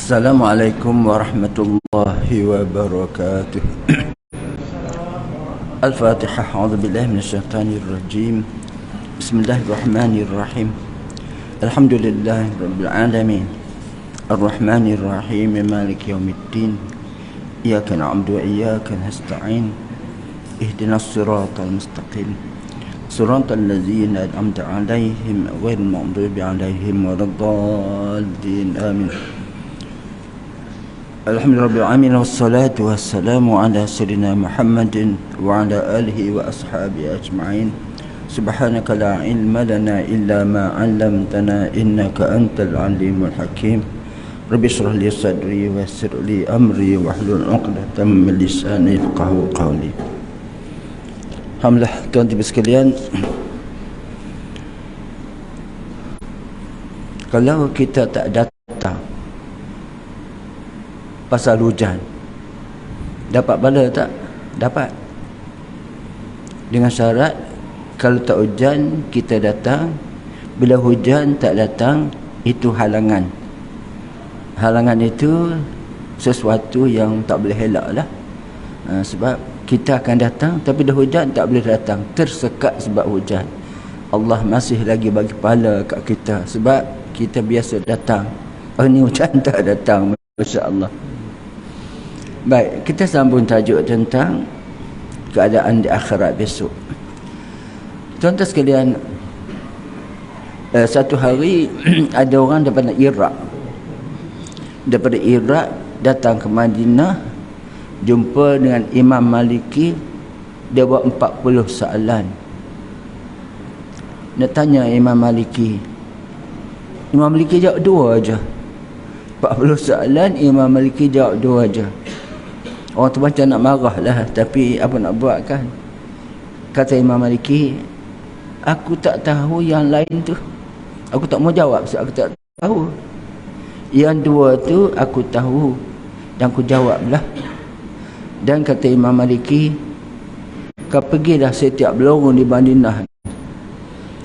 Assalamualaikum warahmatullahi wabarakatuh. Al-Fatihah. A'udzu billahi minasyaitonir rajim. Bismillahirrahmanirrahim. Alhamdulillahi rabbil alamin. Ar-Rahmanir Rahim. Maliki yaumiddin. Iyyaka na'budu wa iyyaka nasta'in. Ihdinas siratal mustaqim. Siratal ladzina an'amta 'alaihim ghairil maghdubi 'alaihim waladdallin. Amin. Alhamdulillah rabbil alamin wassalatu wassalamu ala sayyidina Muhammadin wa ala alihi wa ashabihi ajma'in. Subhanaka la ilma lana illa ma 'allamtana innaka antal alimul hakim. Rabbi shrah li sadri wa yassir li amri wahlul 'uqdatam min lisani yafqahu qawli. Alhamdulillah, tuan-tuan sekalian, kalau kita tak datang pasal hujan, dapat bala tak? Dapat. Dengan syarat kalau tak hujan kita datang, bila hujan tak datang, itu halangan. Halangan itu sesuatu yang tak boleh elak lah. Sebab kita akan datang tapi dah hujan tak boleh datang, tersekat sebab hujan. Allah masih lagi bagi pahala kat kita sebab kita biasa datang. Ini hujan tak datang, masya-Allah. Baik, kita sambung tajuk tentang keadaan di akhirat besok. Tuan-tuan sekalian, satu hari ada orang daripada Iraq datang ke Madinah, jumpa dengan Imam Maliki. Dia buat 40 soalan. Nak tanya Imam Maliki, Imam Maliki jawab 2 aja. 40 soalan, Imam Maliki jawab 2 aja. Orang tu macam nak marah lah, tapi apa nak buat kan. Kata Imam Maliki, aku tak tahu yang lain tu. Aku tak mau jawab sebab aku tak tahu. Yang 2 tu aku tahu dan aku jawab lah. Dan kata Imam Maliki, kau pergilah setiap lorong di Madinah,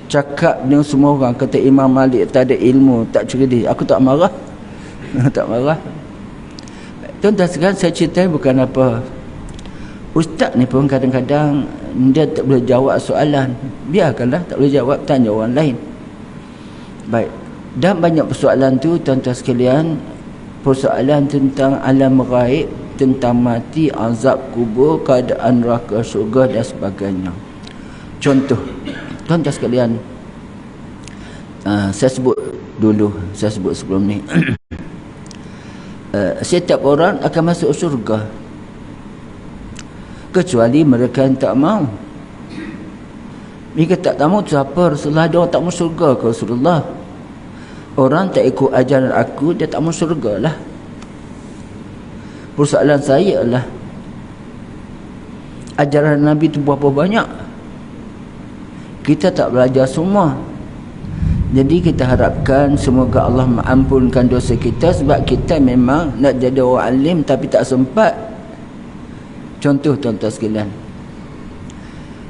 cakap dengan semua orang, kata Imam Malik tak ada ilmu, tak cerdik. Aku tak marah. Tak marah. Tuan-tuan sekalian, saya cerita bukan apa. Ustaz ni pun kadang-kadang dia tak boleh jawab soalan. Biarkanlah, tak boleh jawab, tanya orang lain. Baik. Dan banyak persoalan tu tuan-tuan sekalian, persoalan tentang alam ghaib, tentang mati, azab kubur, keadaan neraka, syurga dan sebagainya. Contoh, tuan-tuan sekalian, saya sebut dulu, saya sebut sebelum ni. Setiap orang akan masuk syurga kecuali mereka yang tak mau. Mereka tak mau tu apa? Rasulullah, dia orang tak mau syurga ke Rasulullah? Orang tak ikut ajaran aku, dia tak mau syurga lah. Persoalan saya adalah, ajaran Nabi tu berapa banyak? Kita tak belajar semua. Jadi kita harapkan semoga Allah mengampunkan dosa kita, sebab kita memang nak jadi orang alim tapi tak sempat. Contoh tuan-tuan sekalian,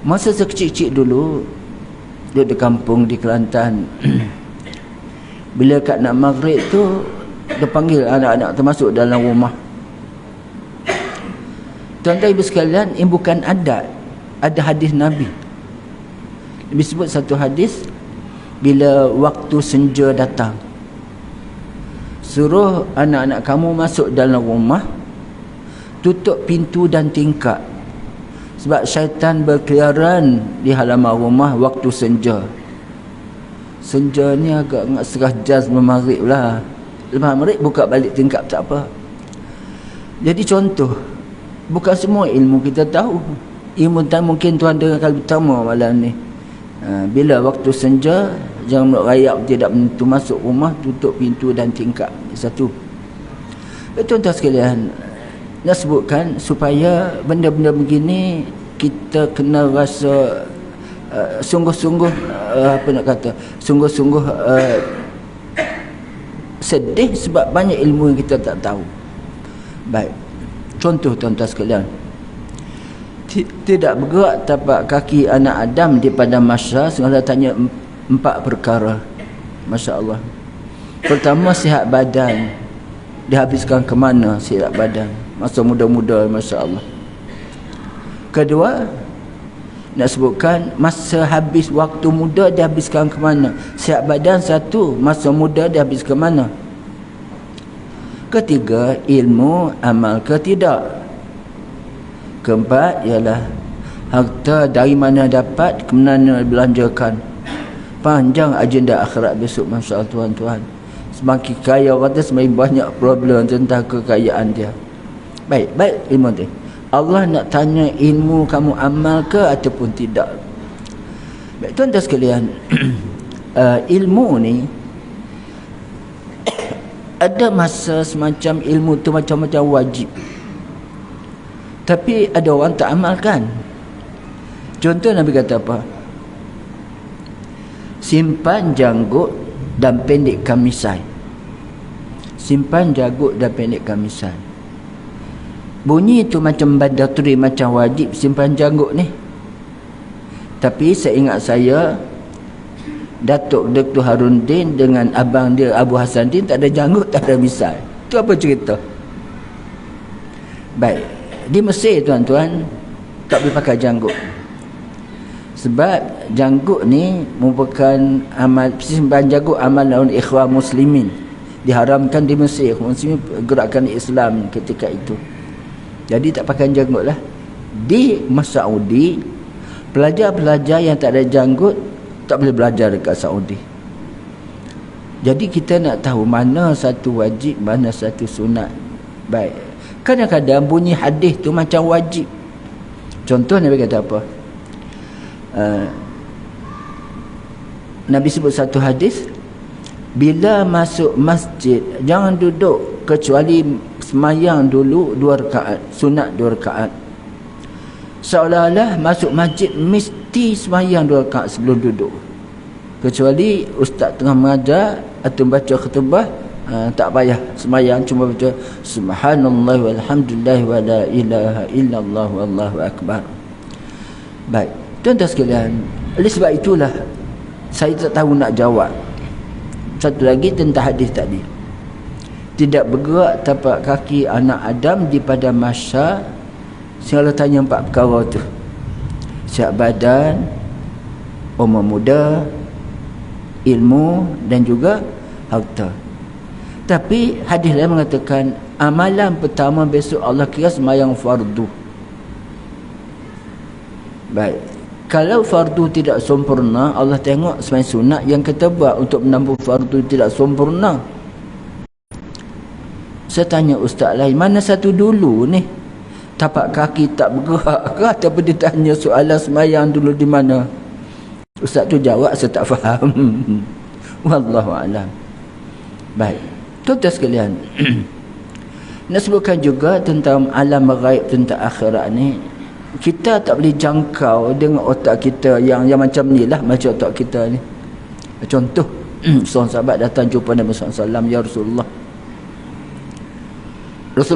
masa saya kecil-kecil dulu, duduk di kampung di Kelantan, bila kat nak maghrib tu, dia panggil anak-anak termasuk dalam rumah. Tuan-tuan ibu sekalian, ini bukan adat, ada hadis Nabi. Nabi sebut satu hadis, bila waktu senja datang, suruh anak-anak kamu masuk dalam rumah, tutup pintu dan tingkap, sebab syaitan berkeliaran di halaman rumah waktu senja. Senja ni agak setengah jam sebelum maghrib lah. Lepas maghrib buka balik tingkap, tak apa. Jadi contoh, bukan semua ilmu kita tahu. Ilmu tak mungkin tuan dengar kali pertama malam ni. Bila waktu senja, jangan merayap tidak menentu masuk rumah, tutup pintu dan tingkap. Satu. Tuan-tuan sekalian, nak sebutkan supaya benda-benda begini kita kena rasa sungguh-sungguh apa nak kata, sungguh-sungguh sedih sebab banyak ilmu yang kita tak tahu. Baik. Contoh tuan-tuan sekalian, tidak bergerak tapak kaki anak Adam di padang mahsyar sehingga tanya 4 perkara. Masya Allah. Pertama, sihat badan. dihabiskan ke mana sihat badan masa muda-muda, masya-Allah. Kedua, nak sebutkan masa habis waktu muda dihabiskan ke mana. Sihat badan satu, masa muda dihabis ke mana. Ketiga, ilmu amal ke tidak. Keempat ialah harta dari mana dapat, ke mana belanjakan. Panjang agenda akhirat besok, masya-Allah tuan-tuan. Semakin kaya orang tu semakin banyak problem tentang kekayaan dia. Baik ilmu tu. Allah nak tanya ilmu kamu amal ke ataupun tidak. Baik tuan-tuan sekalian, ilmu ni ada masa semacam ilmu tu macam-macam wajib. Tapi ada orang tak amalkan. Contoh Nabi kata apa? Simpan janggut dan pendekkan misai. Simpan janggut dan pendekkan misai. Bunyi itu macam mandatori, macam wajib simpan janggut ni. Tapi seingat saya, Datuk Dr. Harundin dengan abang dia Abu Hassan Din tak ada janggut, tak ada misai. Itu apa cerita? Baik, di Mesir tuan-tuan tak boleh pakai janggut. Sebab janggut ni merupakan amal, simpan janggut amalan ikhwan muslimin. Diharamkan di Mesir, muslimin gerakan Islam ketika itu. Jadi tak pakai janggut lah. Di Saudi, pelajar-pelajar yang tak ada janggut tak boleh belajar dekat Saudi. Jadi kita nak tahu mana satu wajib, mana satu sunat. Baik, kadang-kadang bunyi hadis tu macam wajib. Contoh Nabi kata apa? Nabi sebut satu hadis, bila masuk masjid jangan duduk kecuali semayang dulu 2 rakaat, sunat 2 rakaat. Seolah-olah masuk masjid mesti semayang 2 rakaat sebelum duduk. Kecuali ustaz tengah mengajar atau baca khutbah, tak payah semayang, cuma baca subhanallah walhamdulillah wa la ilaha illallah wallahu akbar. Baik, tuan-tuan sekalian, oleh sebab itulah saya tak tahu nak jawab. Satu lagi tentang hadis tadi, tidak bergerak tapak kaki anak Adam di padang mahsyar sehingga tanya 4 perkara tu: sihat badan, umur muda, ilmu dan juga harta. Tapi hadis lain mengatakan amalan pertama besok Allah kira sembahyang fardu. Baik, kalau fardu tidak sempurna, Allah tengok sembahyang sunat yang kita buat untuk menambah fardu tidak sempurna. Saya tanya ustaz lain, mana satu dulu ni? Tapak kaki tak bergerak ke ataupun dia tanya soalan sembahyang dulu di mana? Ustaz tu jawab saya tak faham. Wallahu a'lam. Baik, tuan-tuan sekalian, nak sebutkan juga tentang alam ghaib, tentang akhirat ni. Kita tak boleh jangkau dengan otak kita yang macam ni lah, macam otak kita ni. Contoh, seorang sahabat datang jumpa Nabi SAW, ya Rasulullah,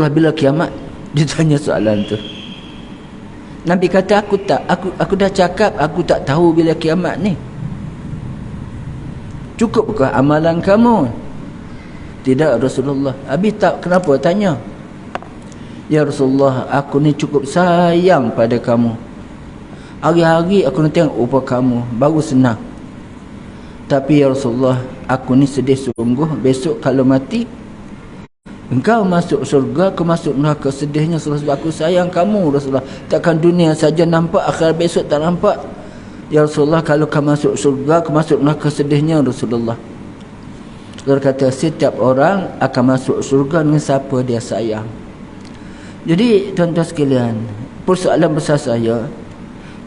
bila kiamat? Dia tanya soalan tu. Nabi kata, aku dah cakap aku tak tahu bila kiamat ni. Cukupkah amalan kamu? Tidak Rasulullah. Habis tak, kenapa tanya? Ya Rasulullah, aku ni cukup sayang pada kamu. Hari-hari aku nak tengok rupa kamu, baru senang. Tapi ya Rasulullah, aku ni sedih sungguh. Besok kalau mati, engkau masuk surga, aku masuk neraka. Sedihnya sebab aku sayang kamu Rasulullah. Takkan dunia saja nampak, akhirat besok tak nampak. Ya Rasulullah, kalau kau masuk surga, aku masuk neraka. Sedihnya Rasulullah. Rasulullah kata, setiap orang akan masuk surga dengan siapa dia sayang. Jadi tuan-tuan sekalian, persoalan besar saya,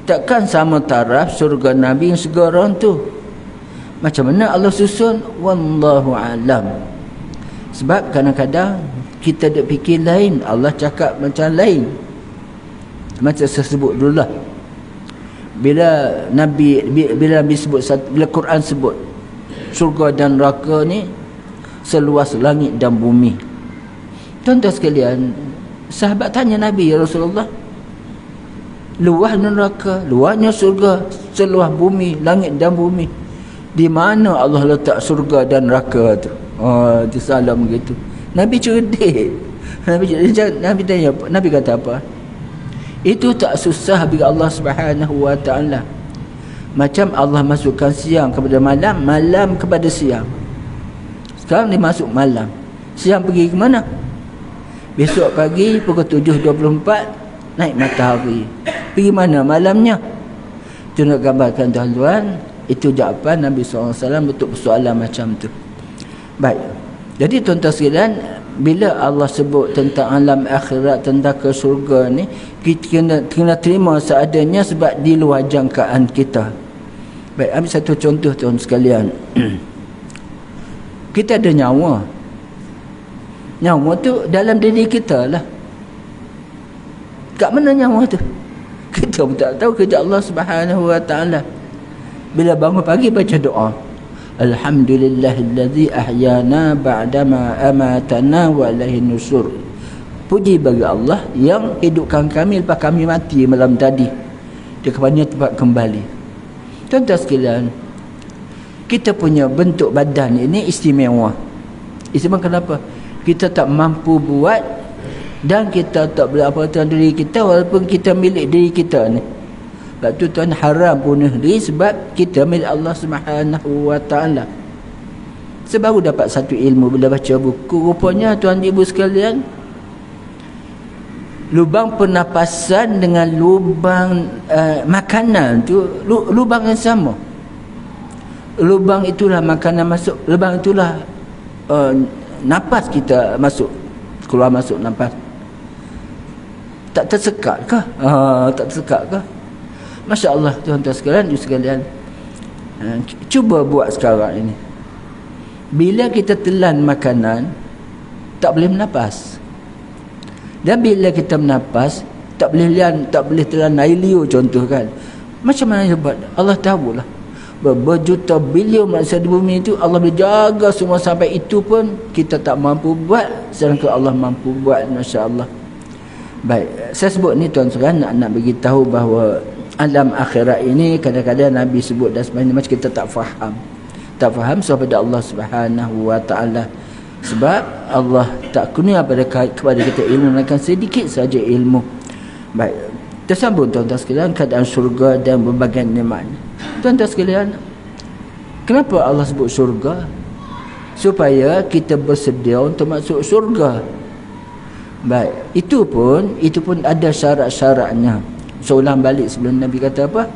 takkan sama taraf surga Nabi yang segarang tu? Macam mana Allah susun? Wallahu alam. Sebab kadang-kadang kita ada fikir lain, Allah cakap macam lain. Macam saya sebut dulu lah, bila Nabi sebut, bila Quran sebut surga dan neraka ni seluas langit dan bumi. Tuan-tuan sekalian, sahabat tanya Nabi, ya Rasulullah, luas neraka, luasnya surga, seluas bumi, langit dan bumi, di mana Allah letak surga dan neraka tu? Oh, itu salam begitu. Nabi cerdik. Nabi tanya, Nabi kata apa? Itu tak susah bagi Allah Subhanahu wa taala. Macam Allah masukkan siang kepada malam, malam kepada siang. Sekarang dia masuk malam. Siang pergi ke mana? Besok pagi pukul 7.24 naik matahari. Pergi mana malamnya? Itu nak gambarkan tuan-tuan, itu jawapan Nabi SAW untuk persoalan macam tu. Baik. Jadi tuan-tuan sekalian, bila Allah sebut tentang alam akhirat, tentang ke syurga ni, kita kena terima seadanya sebab di luar jangkaan kita. Baik, ambil satu contoh tuan sekalian. Kita ada nyawa. Nyawa tu dalam diri kita lah. Kat mana nyawa tu? Kita pun tak tahu, kerja Allah Subhanahu wa taala. Bila bangun pagi baca doa, Alhamdulillahillazi ahyana ba'dama amatana wa ilaihin nusur. Puji bagi Allah yang hidupkan kami lepas kami mati malam tadi. Dia kepada tempat kembali. Tuan-tuan sekalian, kita punya bentuk badan ini istimewa. Istimewa kenapa? Kita tak mampu buat dan kita tak boleh apa-apa diri kita walaupun kita milik diri kita ni. Sebab tu Tuhan haram bunuh diri sebab kita milik Allah Subhanahu wa taala. Sebaru dapat satu ilmu bila baca buku, rupanya tuan ibu sekalian, lubang pernafasan dengan lubang makanan tu lubang yang sama. Lubang itulah makanan masuk, lubang itulah nafas kita masuk, keluar masuk nafas. Tak tersekat ke? Tak tersekat ke? Masya Allah tuan-tuan sekalian, cuba buat sekarang ini. Bila kita telan makanan, tak boleh menafas. Dan bila kita menafas, tak boleh telan air liur contoh kan. Macam mana dia buat? Allah tahulah. Berjuta bilion manusia di bumi itu, Allah boleh jaga semua sampai itu pun kita tak mampu buat, sedangkan Allah mampu buat. Masya Allah. Baik, saya sebut ni tuan-tuan nak bagi tahu bahawa alam akhirat ini kadang-kadang Nabi sebut dan sebagainya macam kita tak faham. Tak faham sebab Allah Subhanahu wa taala. Sebab Allah tak kurnia kepada kita ilmu, melainkan sedikit saja ilmu. Baik, tersambung tuan-tuan sekalian keadaan syurga dan berbagai nikmat. Tuan-tuan sekalian, kenapa Allah sebut syurga? Supaya kita bersedia untuk masuk syurga. Baik, itu pun ada syarat-syaratnya. Seulang balik sebelum Nabi kata apa?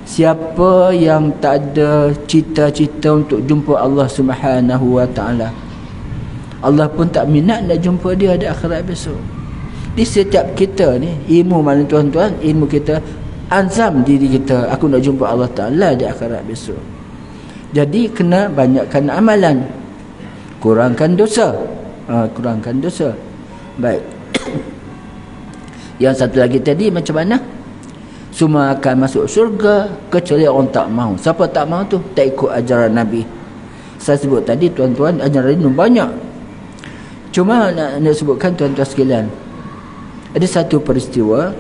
Siapa yang tak ada cita-cita untuk jumpa Allah Subhanahu wa taala, Allah pun tak minat nak jumpa dia di akhirat besok. Di setiap kita ni, ilmu mana tuan-tuan? Ilmu kita azam diri kita, aku nak jumpa Allah Ta'ala di akhirat besok. Jadi kena banyakkan amalan, kurangkan dosa. Kurangkan dosa. Baik. Yang satu lagi tadi macam mana? Semua akan masuk syurga kecuali orang tak mau. Siapa tak mau tu? Tak ikut ajaran Nabi. Saya sebut tadi tuan-tuan, ajaran ini banyak. Cuma nak sebutkan tuan-tuan sekalian, ada satu peristiwa,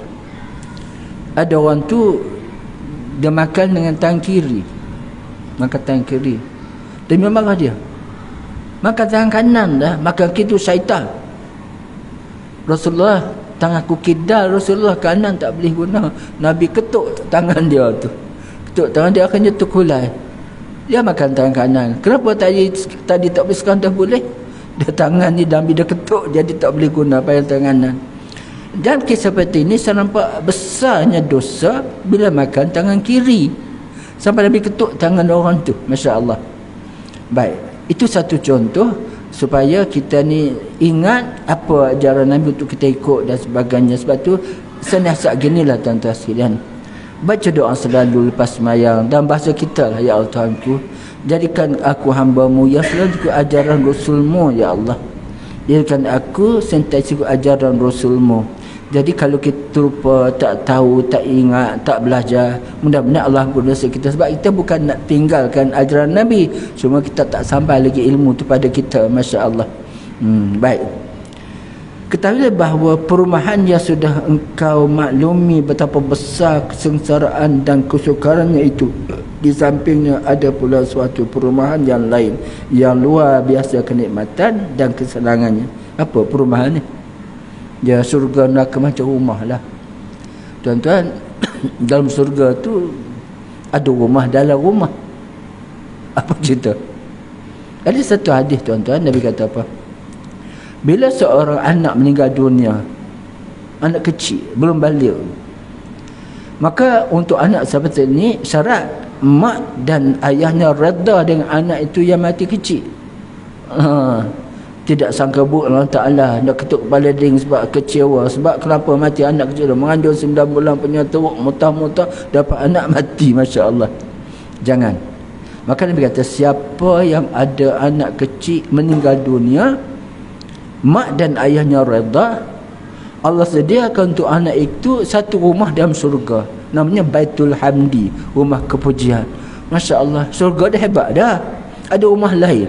ada orang tu dia makan dengan tangan kiri. Makan tangan kiri. Dia marah dia. Makan tangan kanan dah, makan kiri tu syaitan. Rasulullah, tangan aku kidal, Rasulullah kanan tak boleh guna. Nabi ketuk tangan dia tu. Ketuk tangan dia, akhirnya terkulai. Dia makan tangan kanan. Kenapa tadi tak boleh, sekarang dah boleh? Dia tangan ni Nabi dia ketuk, jadi tak boleh guna pakai tangan kanan. Dan kisah seperti ini saya nampak besarnya dosa bila makan tangan kiri. Sampai Nabi ketuk tangan orang tu. Masya Allah. Baik, itu satu contoh supaya kita ni ingat apa ajaran Nabi untuk kita ikut dan sebagainya. Sebab tu senasihat ginilah tuan-tuan sekalian, baca doa selalu lepas sembahyang dan bahasa kita lah, ya Allah Tuhanku, jadikan aku hamba-Mu yang selalu ikut ajaran Rasul-Mu, ya Allah. Jadikan aku sentiasa ikut ajaran Rasul-Mu. Jadi kalau kita lupa, tak tahu, tak ingat, tak belajar, mudah-mudahan Allah ampun dosa kita. Sebab kita bukan nak tinggalkan ajaran Nabi, cuma kita tak sampai lagi ilmu tu pada kita. Masya Allah. Baik. Ketahuilah bahawa perumahan yang sudah engkau maklumi betapa besar kesengsaraan dan kesukarannya itu, di sampingnya ada pula suatu perumahan yang lain yang luar biasa kenikmatan dan kesenangannya. Apa perumahan ni? Ya, surga neraka macam rumah lah tuan-tuan. Dalam surga tu ada rumah dalam rumah. Apa cerita? Ada satu hadis tuan-tuan, Nabi kata apa? Bila seorang anak meninggal dunia, anak kecil, belum balik, maka untuk anak seperti ini syarat mak dan ayahnya redha dengan anak itu yang mati kecil. Tidak sangka buruk Allah Ta'ala, nak ketuk kepala ding sebab kecewa. Sebab kenapa mati anak kecil, mengandung 9 bulan punya teruk, mutah-mutah, dapat anak mati, Masya Allah. Jangan. Maka Nabi kata, siapa yang ada anak kecil meninggal dunia, mak dan ayahnya redha, Allah sediakan untuk anak itu satu rumah dalam surga, namanya Baitul Hamdi, rumah kepujian. Masya Allah, surga dah hebat dah. Ada rumah lain,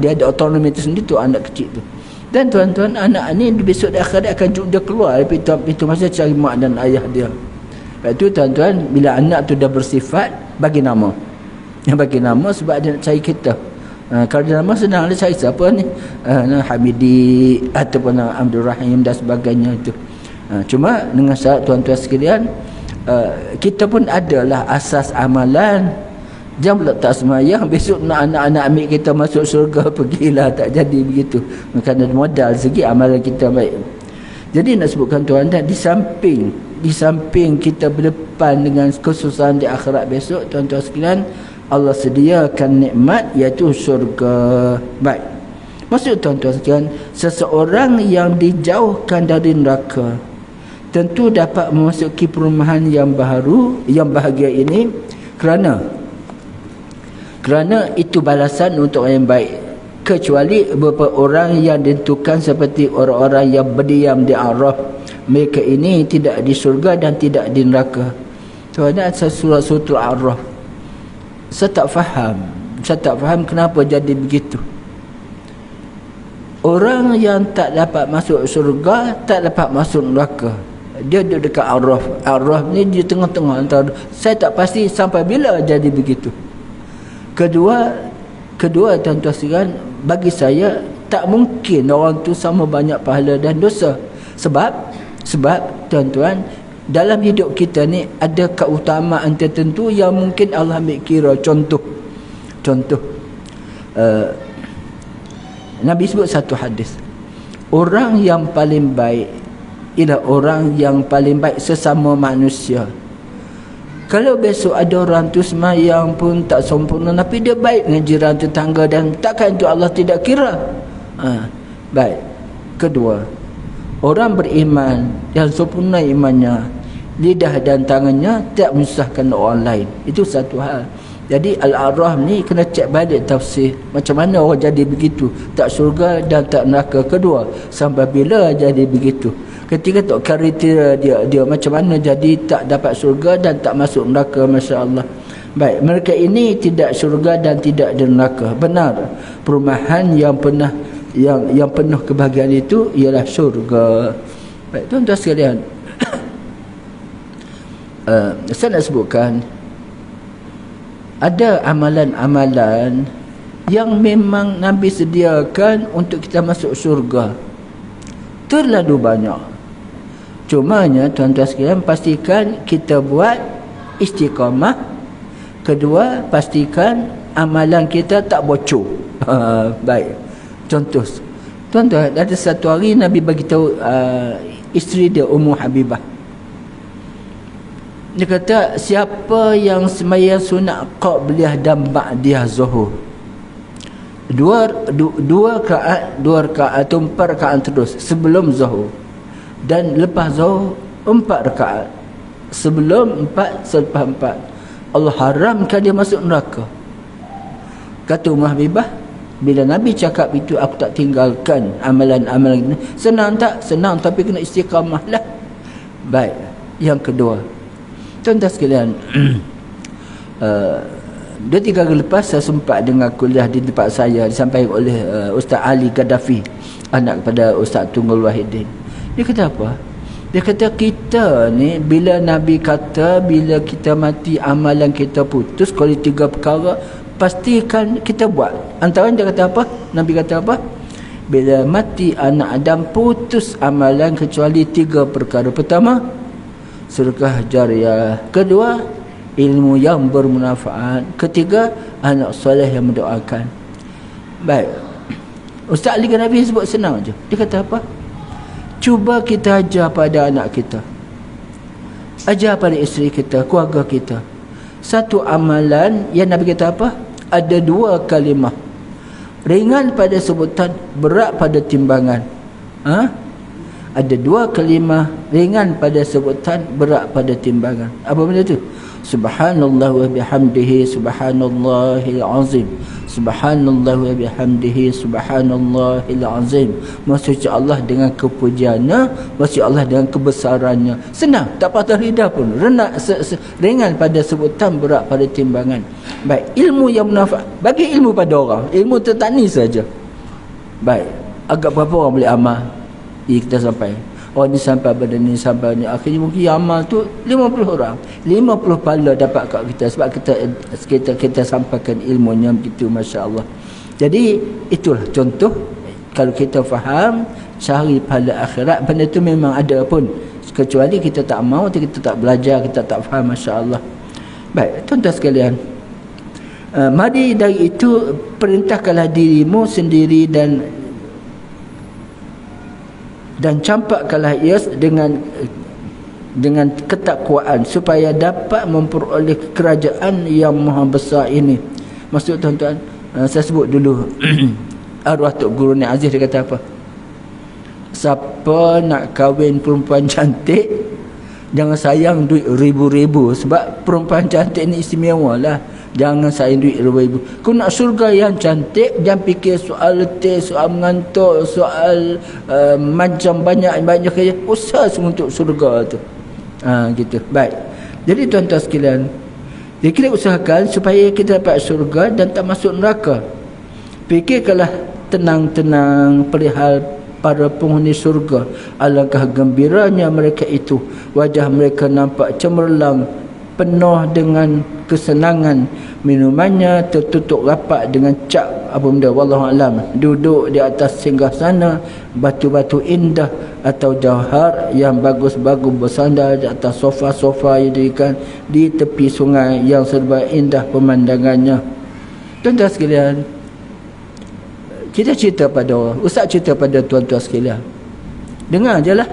dia ada autonomi tersendiri tu anak kecil tu. Dan tuan-tuan, anak ni besok di akhirat akan dia keluar dari pintu masa cari mak dan ayah dia. Lepas tu tuan-tuan, bila anak tu dah bersifat, bagi nama. Yang bagi nama sebab dia nak cari kita. Kalau dia nama senang dia cari siapa ni, Hamidi ataupun Abdul Rahim dan sebagainya itu. Cuma dengan syarat tuan-tuan sekalian, kita pun adalah asas amalan. Jangan pula tak semayang, besok nak anak-anak ambil kita masuk syurga, pergilah. Tak jadi begitu. Kerana modal segi amalan kita baik. Jadi nak sebutkan tuan-tuan, di samping kita berdepan dengan kesusahan di akhirat besok, tuan-tuan sekalian, Allah sediakan nikmat iaitu syurga. Baik. Maksud tuan-tuan sekalian, seseorang yang dijauhkan dari neraka tentu dapat memasuki perumahan yang baharu, yang bahagia ini, kerana itu balasan untuk orang yang baik. Kecuali beberapa orang yang ditentukan seperti orang-orang yang berdiam di Araf, mereka ini tidak di surga dan tidak di neraka. Tuan, ada surah Araf. Saya tak faham kenapa jadi begitu. Orang yang tak dapat masuk surga, tak dapat masuk neraka, dia duduk dekat Araf. Araf ni di tengah-tengah antara. Saya tak pasti sampai bila jadi begitu. Kedua tuan-tuan sekalian, bagi saya tak mungkin orang tu sama banyak pahala dan dosa. Sebab tuan-tuan, dalam hidup kita ni ada keutamaan tertentu yang mungkin Allah ambil kira. Contoh Nabi sebut satu hadis, orang yang paling baik ialah orang yang paling baik sesama manusia. Kalau besok ada orang tu semayang pun tak sempurna, tapi dia baik dengan jiran tetangga, dan takkan itu Allah tidak kira. Baik. Kedua, orang beriman yang sempurna imannya, lidah dan tangannya tak menyusahkan orang lain. Itu satu hal. Jadi Al-A'raf ni kena cek balik tafsir. Macam mana orang jadi begitu, tak syurga dan tak neraka. Kedua, sampai bila jadi begitu. Ketika tak kriteria dia macam mana jadi tak dapat syurga dan tak masuk neraka. Masya Allah. Baik, mereka ini tidak syurga dan tidak di neraka. Benar, perumahan yang penuh kebahagiaan itu ialah syurga. Baik, tuan-tuan sekalian, saya nak sebutkan ada amalan-amalan yang memang Nabi sediakan untuk kita masuk syurga. Terlalu banyak. Cumanya tuan-tuan sekalian, pastikan kita buat istiqamah. Kedua, pastikan amalan kita tak bocor. Baik. Contoh, tuan-tuan, ada satu hari Nabi bagi tahu isteri dia, Ummu Habibah. Dia kata, siapa yang sembahyang sunat qabliyah dan ba'diyah zuhur, dua rakaat atau 4 rakaat terus sebelum zuhur, dan lepas zuhur 4 rakaat, sebelum 4, selepas 4, Allah haramkan dia masuk neraka. Kata Ummu Habibah, bila Nabi cakap itu aku tak tinggalkan amalan-amalan ini. Senang tak? Senang, tapi kena istiqamah lah. Baik. Yang kedua, tuan-tuan sekalian, 2-3 hari lepas saya sempat dengar kuliah di tempat saya disampaikan oleh Ustaz Ali Gaddafi anak kepada Ustaz Tunggul Wahidin. Dia kata apa? Dia kata kita ni bila Nabi kata bila kita mati amalan kita putus kecuali 3 perkara, pastikan kita buat. Antaranya dia kata apa? Nabi kata apa? Bila mati anak Adam putus amalan kecuali 3 perkara. Pertama, sedekah jariah. Kedua, ilmu yang bermanfaat. Ketiga, anak soleh yang mendoakan. Baik. Ustaz Ali Nabi sebut senang je. Dia kata apa? Cuba kita ajar pada anak kita, ajar pada isteri kita, keluarga kita, satu amalan yang Nabi kata apa? Ada 2 kalimah, ringan pada sebutan, berat pada timbangan. Ada 2 kalimah, ringan pada sebutan, berat pada timbangan. Apa benda tu? Subhanallah wa bihamdihi subhanallahil azim. Subhanallah wa bihamdihi subhanallahil azim. Maksud Allah dengan kepujiannya, maksud Allah dengan kebesarannya. Senang, tak patah lidah pun. Ringan pada sebutan, berat pada timbangan. Baik, ilmu yang bermanfaat. Bagi ilmu pada orang, ilmu tentang ni saja. Baik, agak berapa orang boleh amal? Kita sampai oh ni sampai pada ni sampai ni, akhirnya mungkin amal tu 50 orang, 50 pahala dapat kat kita sebab kita sampaikan ilmunya begitu, masya-Allah. Jadi itulah contoh, kalau kita faham cari pahala akhirat, benda tu memang ada pun, kecuali kita tak mau, kita tak belajar, kita tak faham, masya-Allah. Baik, tuan-tuan sekalian, mari dari itu perintahkanlah dirimu sendiri dan campakkanlah ia dengan ketakwaan supaya dapat memperoleh kerajaan yang maha besar ini. Maksud tuan-tuan, saya sebut dulu arwah Tok Guru Nik Aziz, dia kata apa? Siapa nak kahwin perempuan cantik, jangan sayang duit ribu-ribu, sebab perempuan cantik ni istimewa lah. Jangan sayang duit ribu-ribu. Kau nak surga yang cantik, jangan fikir soal letih, soal mengantuk, soal macam banyak kerja. Usaha semua untuk surga tu. Gitu. Baik. Jadi tuan-tuan sekalian, kita usahakan supaya kita dapat surga dan tak masuk neraka. Fikirkanlah tenang-tenang perihal para penghuni surga. Alangkah gembiranya mereka itu. Wajah mereka nampak cemerlang, penuh dengan kesenangan. Minumannya tertutup rapat dengan cap apa benda, wallahu alam, duduk di atas singgasana batu-batu indah atau jauhar yang bagus-bagus bersandar di atas sofa-sofa yang didirikan di tepi sungai yang serba indah pemandangannya. Tuan-tuan sekalian, kita cerita pada orang, ustaz cerita pada tuan-tuan sekalian, dengar je lah.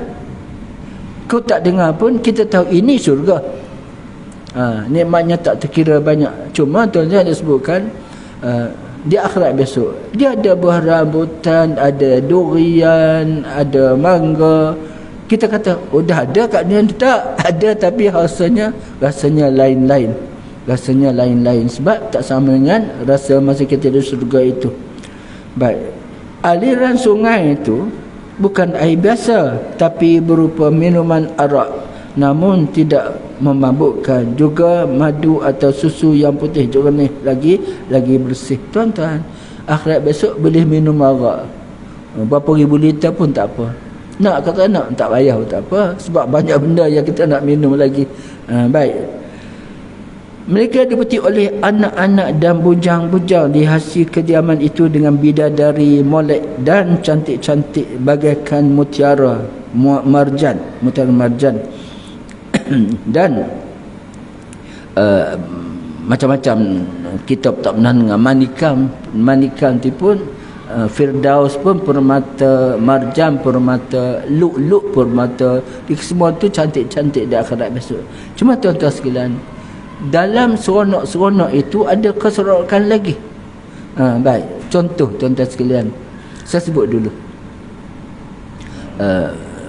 Kau tak dengar pun kita tahu ini syurga. Nikmatnya tak terkira banyak. Cuma tuan-tuan dia sebutkan di akhirat besok dia ada buah rambutan, ada durian, ada mangga. Kita kata oh dah ada kat dunia. Tak ada, tapi rasanya lain-lain. Rasanya lain-lain sebab tak sama dengan rasa masa kita di surga itu. Baik, aliran sungai itu bukan air biasa, tapi berupa minuman arak, namun tidak memabukkan. Juga madu atau susu yang putih jernih lagi bersih. Tuan-tuan, akhirat besok boleh minum arak berapa ribu liter pun tak apa. Nak kata nak, tak payah, tak apa, sebab banyak benda yang kita nak minum lagi. Baik, mereka dipetik oleh anak-anak dan bujang-bujang di hasil kediaman itu dengan bidadari molek dan cantik-cantik bagaikan mutiara marjan, dan macam-macam kitab tak pernah dengar. Manikam tu pun Firdaus pun permata marjan, permata luk-luk, permata, semua tu cantik-cantik di akhirat besok. Cuma tuan-tuan sekalian, dalam seronok-seronok itu ada keseronokan lagi. Baik, contoh tuan-tuan sekalian, saya sebut dulu.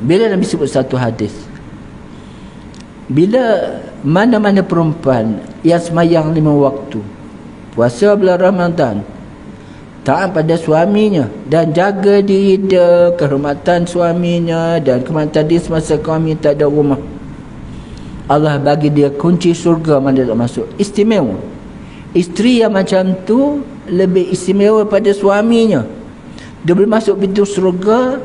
Bila Nabi sebut satu hadis, bila mana-mana perempuan yang semayang 5 waktu, puasa bulan Ramadan, taat pada suaminya dan jaga diri dia, kehormatan suaminya dan kehormatan dia semasa suami tak ada rumah, Allah bagi dia kunci surga, mana dia tak masuk. Istimewa. Isteri yang macam tu lebih istimewa pada suaminya. Dia boleh masuk pintu syurga.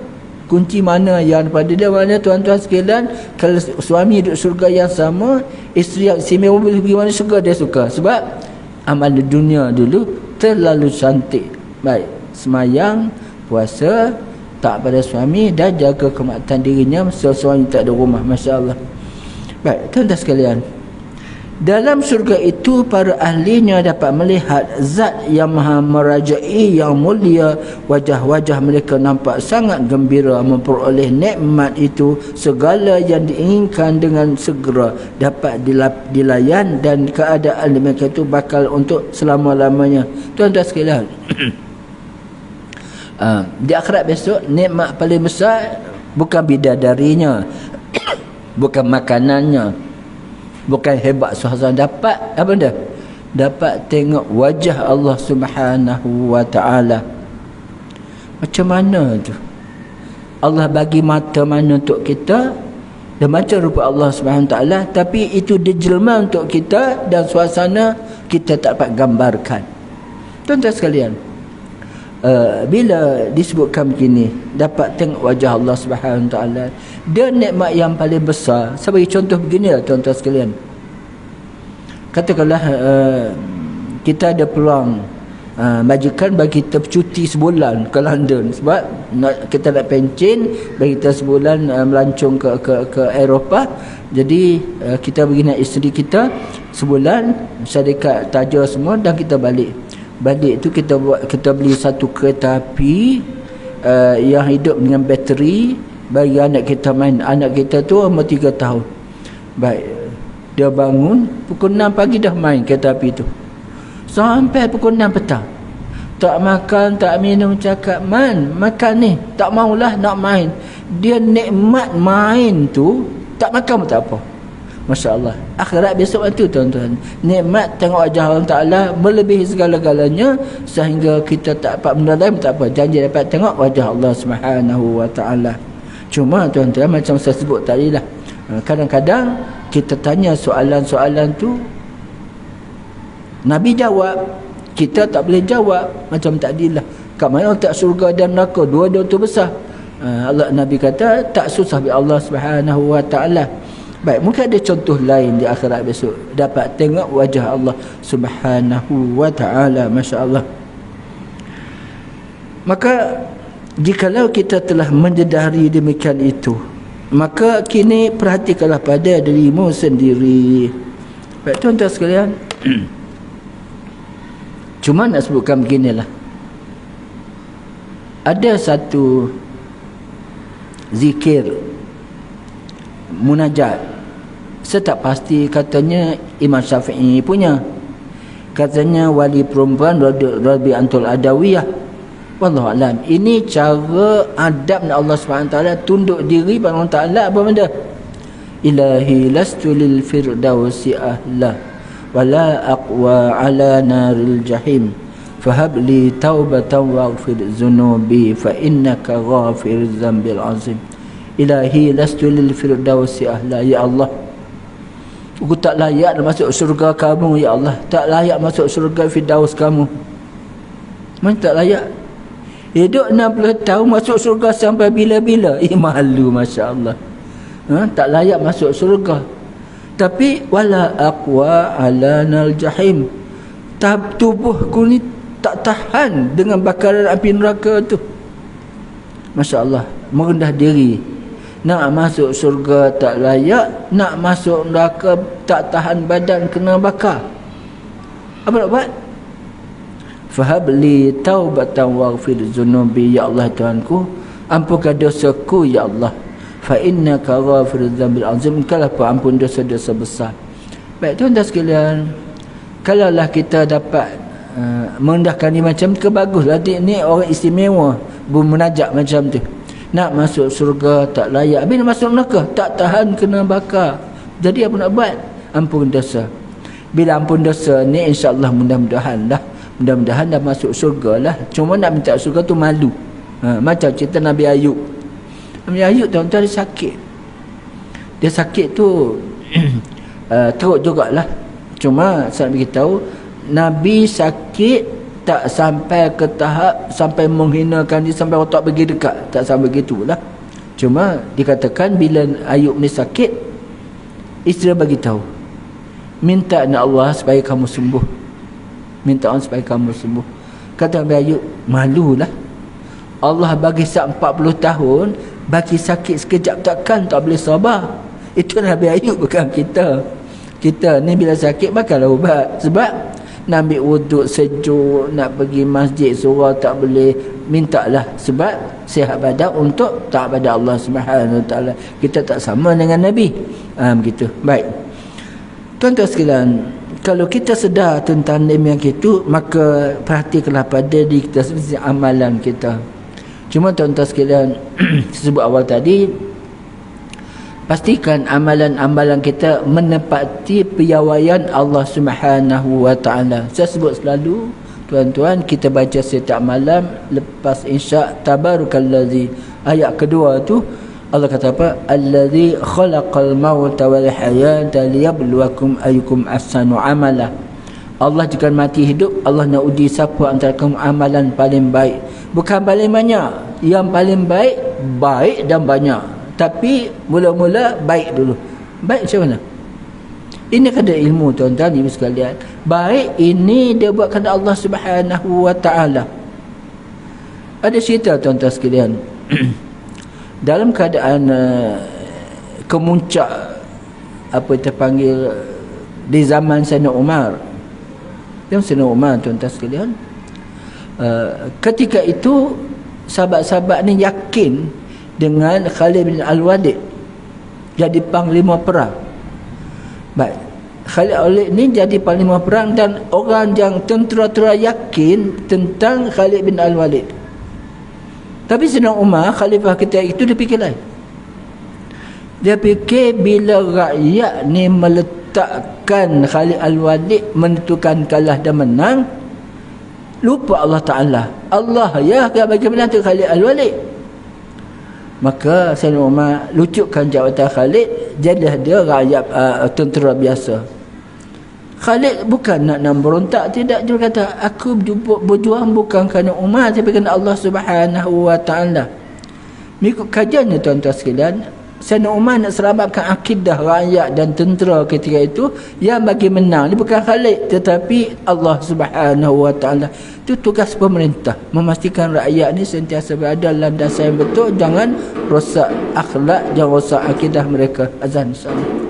Kunci mana yang pada dia? Mana tuan-tuan sekalian, kalau suami duduk syurga yang sama, isteri yang istimewa boleh pergi mana syurga dia suka. Sebab amal dunia dulu terlalu cantik. Baik, semayang, puasa, tak pada suami, dan jaga kemakatan dirinya suami tak ada rumah. Masya Allah. Baik, tuan-tuan sekalian, dalam syurga itu para ahlinya dapat melihat zat yang maha merajai, yang mulia. Wajah-wajah mereka nampak sangat gembira memperoleh nikmat itu. Segala yang diinginkan dengan segera dapat dilayan, dan keadaan mereka itu bakal untuk selama-lamanya. Tuan-tuan sekalian, di akhirat besok, nikmat paling besar bukan bidadarinya, bukan makanannya, bukan hebat suasana. Dapat apa dah? Dapat tengok wajah Allah Subhanahu wa ta'ala. Macam mana tu? Allah bagi mata mana untuk kita, dan macam rupa Allah Subhanahu wa ta'ala, tapi itu dijelma untuk kita, dan suasana kita tak dapat gambarkan. Tuan-tuan sekalian, bila disebutkan begini, dapat tengok wajah Allah Subhanahu wa ta'ala, dia nikmat yang paling besar. Sebagai contoh beginilah tuan-tuan sekalian, katakanlah kita ada peluang, majikan bagi kita cuti sebulan ke London, sebab kita nak pencen, bagi kita sebulan melancong ke Eropah. Jadi kita bagi nak isteri kita sebulan, syarikat taja semua, dan kita balik tu kita beli satu kereta api yang hidup dengan bateri, bagi anak kita main. Anak kita tu umur 3 tahun. Baik, dia bangun pukul 6 pagi dah main kereta api tu sampai pukul 6 petang. Tak makan, tak minum, cakap makan ni, tak maulah nak main. Dia nikmat main tu, tak makan pun tak apa. Masya Allah. Akhirat besok itu tuan-tuan, nikmat tengok wajah Allah Ta'ala melebihi segala-galanya, sehingga kita tak dapat benda lain tak apa, janji dapat tengok wajah Allah Subhanahu wa ta'ala. Cuma tuan-tuan, macam saya sebut tadi lah, kadang-kadang kita tanya soalan-soalan tu, Nabi jawab, kita tak boleh jawab. Macam tadi lah, kat mana tak syurga dan neraka, dua-dua tu besar. Nabi kata tak susah bi Allah Subhanahu wa ta'ala. Baik, mungkin ada contoh lain di akhirat besok, dapat tengok wajah Allah Subhanahu wa ta'ala. Masya Allah. Maka jikalau kita telah menyedari demikian itu, maka kini perhatikanlah pada dirimu sendiri. Baik tuan-tuan sekalian, cuma nak sebutkan beginilah, ada satu zikir munajat, saya tak pasti, katanya Imam Syafi'i punya, katanya wali perempuan Rabi'atul Adawiyah. Wallahu alam. Ini cara adab Allah SWT tunduk diri pada Allah Ta'ala. Apa benda? Ilahi lastu lil firdausi ahla wala aqwa ala naril jahim fahabli taubatan waghfir zunubi fa innaka ghafir zambil azim. Ilahi lastu lil firdausi ahla. Ya Allah, aku tak layak masuk syurga kamu. Ya Allah, tak layak masuk syurga firdaus kamu. Mana tak layak? Hidup 60 tahun masuk syurga sampai bila-bila. Malu, Masya Allah. Tak layak masuk syurga. Tapi wala aqwa ala nal jahim, tubuhku ni tak tahan dengan bakaran api neraka tu. Masya Allah, merendah diri. Nak masuk syurga tak layak, nak masuk neraka tak tahan badan, kena bakar. Apa nak buat? Fahabli taubatan waghfir zunubi. Ya Allah Tuhanku, ampunkan dosaku ya Allah. Fa innaka ghafir dzambil azim. Engkaulah pengampun dosa-dosa besar. Baik tuan-tuan sekalian, kalaulah kita dapat merendahkan ni macam tu, baguslah. Ni orang istimewa bermunajat macam tu. Nak masuk syurga tak layak, habis nak masuk neraka tak tahan, kena bakar. Jadi apa nak buat? Ampun dosa. Bila ampun dosa ni, insya-Allah mudah-mudahan dah masuk syurga lah. Cuma nak minta syurga tu malu. Macam cerita Nabi Ayub. Nabi Ayub tuan-tuan, dia sakit. Dia sakit tu teruk jugalah. Cuma saya beritahu, Nabi sakit tak sampai ke tahap sampai menghinakan dia, sampai orang tak pergi dekat, tak sampai begitulah. Cuma dikatakan bila Ayub ni sakit, isteri bagi tahu, minta nak Allah supaya kamu sembuh, minta Allah supaya kamu sembuh. Kata Nabi Ayub, malulah, Allah bagi 40 tahun, bagi sakit sekejap takkan tak boleh sabar. Itu Nabi Ayub, bukan kita. Kita ni bila sakit makanlah ubat. Sebab nak ambil wuduk sejuk, nak pergi masjid surah tak boleh, mintalah sebab sihat badan untuk taat pada Allah Subhanahu Wa Taala. Kita tak sama dengan Nabi. Begitu. Baik. Tuan-tuan sekalian, kalau kita sedar tentang demikian itu, maka perhatikanlah pada diri kita sendiri, amalan kita. Cuma tuan-tuan sekalian, sebut awal tadi, pastikan amalan-amalan kita menepati piawaian Allah Subhanahu Wa Taala. Saya sebut selalu, tuan-tuan, kita baca setiap malam lepas Isya, tabarakallazi, ayat kedua tu Allah kata apa? Allazi khalaqal mauta wal hayata liyabluwakum ayyukum ahsanu amala. Allah jika mati hidup, Allah nak uji siapa antara kamu amalan paling baik. Bukan paling banyak, yang paling baik, baik dan banyak. Tapi mula-mula baik dulu. Baik macam mana? Ini kena ilmu, tuan-tuan, ibu sekalian. Baik ini dia buat kerana Allah Subhanahu Wa Taala. Ada cerita, tuan-tuan sekalian. Dalam keadaan kemuncak apa kita panggil di zaman Sayyidina Umar. Sayyidina Umar, tuan-tuan sekalian, ketika itu sahabat-sahabat ni yakin dengan Khalid bin Al-Walid jadi panglima perang. Baik, Khalid Al-Walid ni jadi panglima perang, dan orang yang tentera-tentera yakin tentang Khalid bin Al-Walid. Tapi Sayyidina Umar, khalifah ketika itu, dia fikir lain. Dia fikir bila rakyat ni meletakkan Khalid Al-Walid menentukan kalah dan menang, lupa Allah Ta'ala. Allah ya akan bagi menang tu Khalid Al-Walid. Maka Sayyidina Umar lucukkan jawatan Khalid, jadilah dia rakyat tentera biasa. Khalid bukan nak berontak, tidak. Dia kata, aku berjuang bukan kerana Umar, tapi kerana Allah Subhanahu Wa Taala. Mengikut kajiannya, tuan-tuan sekalian, Sayyidina Umar nak selamatkan akidah rakyat dan tentera ketika itu, yang bagi menang ni bukan Khalid tetapi Allah Subhanahu Wa Taala. Itu tugas pemerintah, memastikan rakyat ni sentiasa berada dalam dasar yang betul, jangan rosak akhlak, jangan rosak akidah mereka. Azan insya-Allah.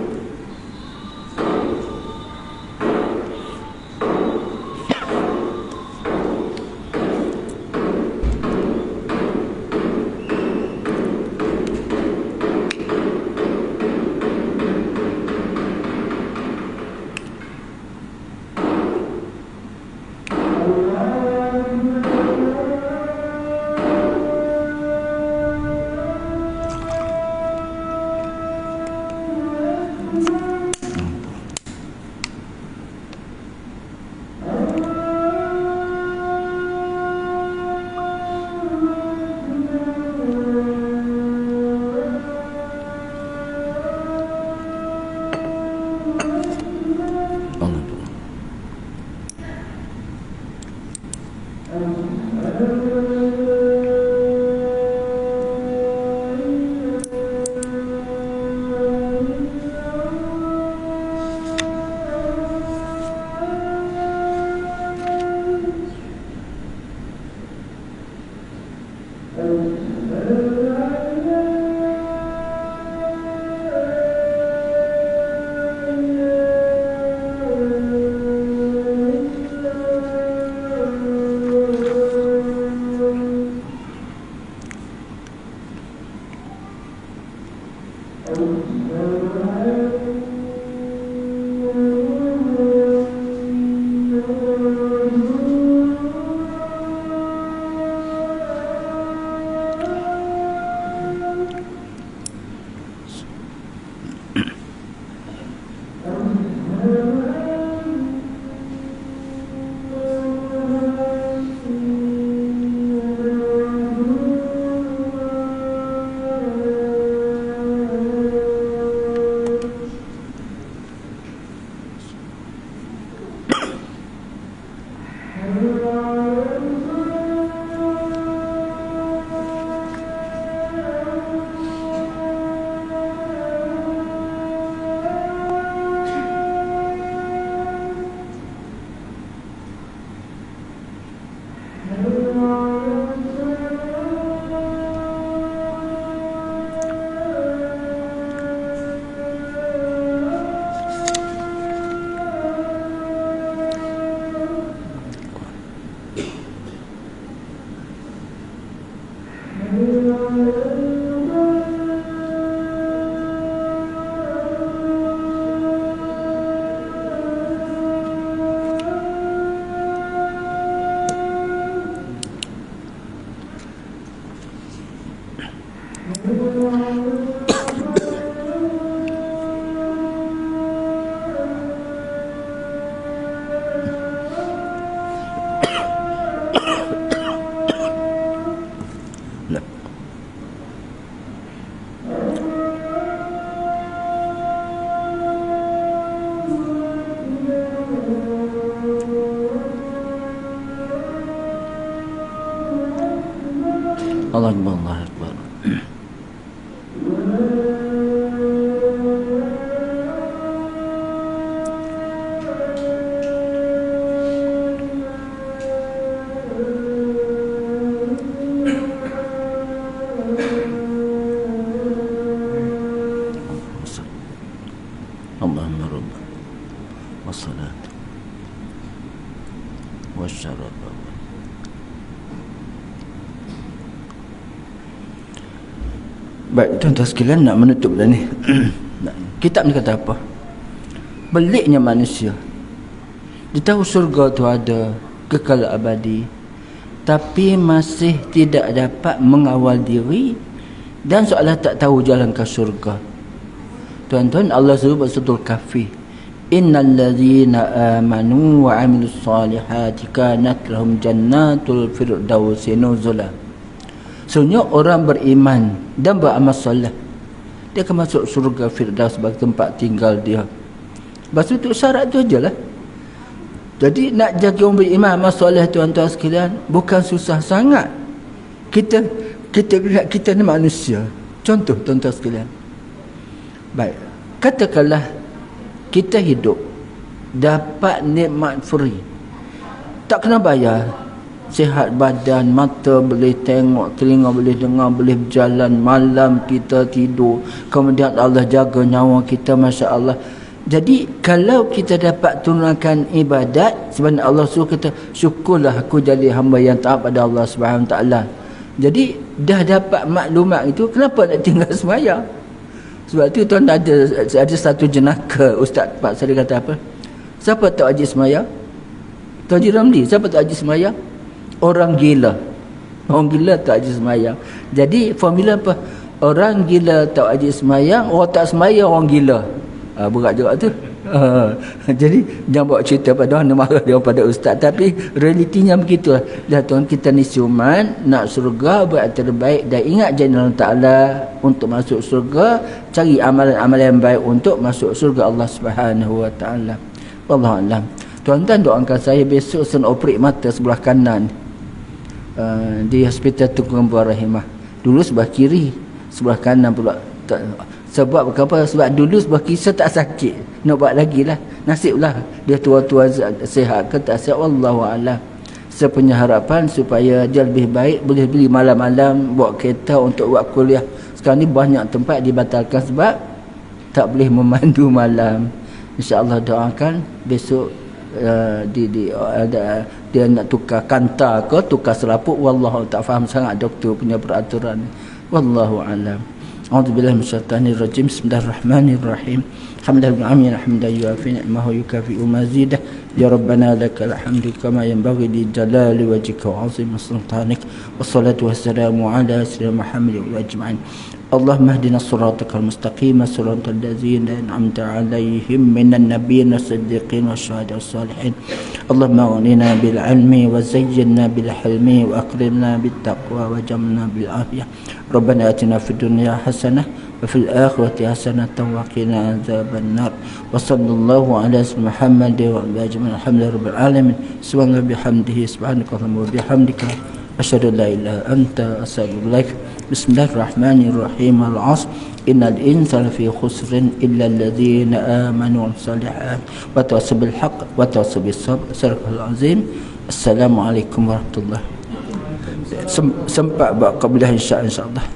Allahu Akbar. Allahumma rabb wassalat wasyarab. Baik, tuan-tuan sekalian, nak menutup dah ni. Kitab ni kata apa? Beliknya manusia, dia tahu surga tu ada, kekal abadi, tapi masih tidak dapat mengawal diri dan seolah tak tahu jalan ke surga. Tuan-tuan, Allah sebut Suratul Kahfi, innal ladzina amanu wa amilus solihati kanat lahum jannatul firdausi nuzula. Sebenarnya orang beriman dan beramal soleh, dia akan masuk surga Firdaus sebagai tempat tinggal dia. Lepas itu syarat tu ajalah. Jadi nak jaga orang beriman amal soleh, tuan-tuan sekalian, bukan susah sangat. Kita ni manusia. Contoh, tuan-tuan sekalian, baik, katakanlah kita hidup dapat nikmat free, tak kena bayar, sihat badan, mata boleh tengok, telinga boleh dengar, boleh berjalan, malam kita tidur, kemudian Allah jaga nyawa kita, Masya Allah. Jadi kalau kita dapat tunaikan ibadat, sebenarnya Allah suruh kita, syukurlah aku jadi hamba yang taat pada Allah Subhanahu Wa Taala. Jadi dah dapat maklumat itu, kenapa nak tinggal sembahyang? Sebab tu tuan ada satu jenaka, Ustaz Pak Sari kata apa? Siapa tak wajib sembahyang? Tuan Haji Ramli, siapa tak wajib sembahyang? Orang gila. Orang gila tak wajib sembahyang. Jadi formula apa? Orang gila tak wajib sembahyang, orang tak sembahyang orang gila. Berat juga tu. Jadi jangan bawa cerita pada orang, marah dia pada ustaz, tapi realitinya begitulah. Dah tuan, kita ni siuman nak surga, buat terbaik dan ingat janji Allah Taala untuk masuk surga, cari amalan-amalan yang baik untuk masuk surga Allah Subhanahu Wa Taala. Wallahu a'lam. Tuan-tuan doakan saya besok sen operate mata sebelah kanan di Hospital Tunku Buah Rahimah. Dulu sebelah kiri, sebelah kanan pula tak. Sebab apa? Sebab dulu sebelah kiri tak sakit, nak buat lagi lah. Nasiblah dia tua-tua sihat ke tak sihat, wallahu a'lam. Saya punya harapan supaya dia lebih baik, boleh beli malam-malam bawa kereta untuk buat kuliah. Sekarang ni banyak tempat dibatalkan sebab tak boleh memandu malam. InsyaAllah doakan besok dia nak tukar kanta ke tukar selaput, wallahu tak faham sangat doktor punya peraturan, wallahu alam. A'udzubillahi minasyaitanir rajim. Bismillahirrahmanirrahim. Alhamdulillah hamdan yuafi ni'mahu yukafi'u mazidah. Ya Rabbana lakal hamdu kama yanbaghi li jalali wajhika wa 'azimi sultanik. Wassalatu wassalamu ala sayyidina Muhammadin wa ajma'in. Allahumma hdina siratal mustaqim, siratal ladzina an'amta 'alaihim minan nabiyyin was-siddiqin wasyuhada'i was-salihin. Allahumma aghnina bil 'ilmi wa zayyinna bil hilmi wa akrimna bit taqwa wa jamna bil afiyah. Rabbana atina fid dunya hasanah wa fil akhirati hasanatan wa qina adzabannar. Wa sallallahu ala sayyidina Muhammad wa ala alihi alhamdulillahirabbil alamin. Subhanallahi bihamdihi subhanakallahumma wa bihamdika asyhadu an la ilaha illa anta astaghfiruka. Bismillahirrahmanirrahim. Al-'asr innal insana fi khusrin illa alladhina amanu wa salihat wa tawassaw bil haqq wa tawassaw bis sabr. Sadaqallahul azim. Assalamualaikum warahmatullahi. Sempat buat qabilah insya-Allah.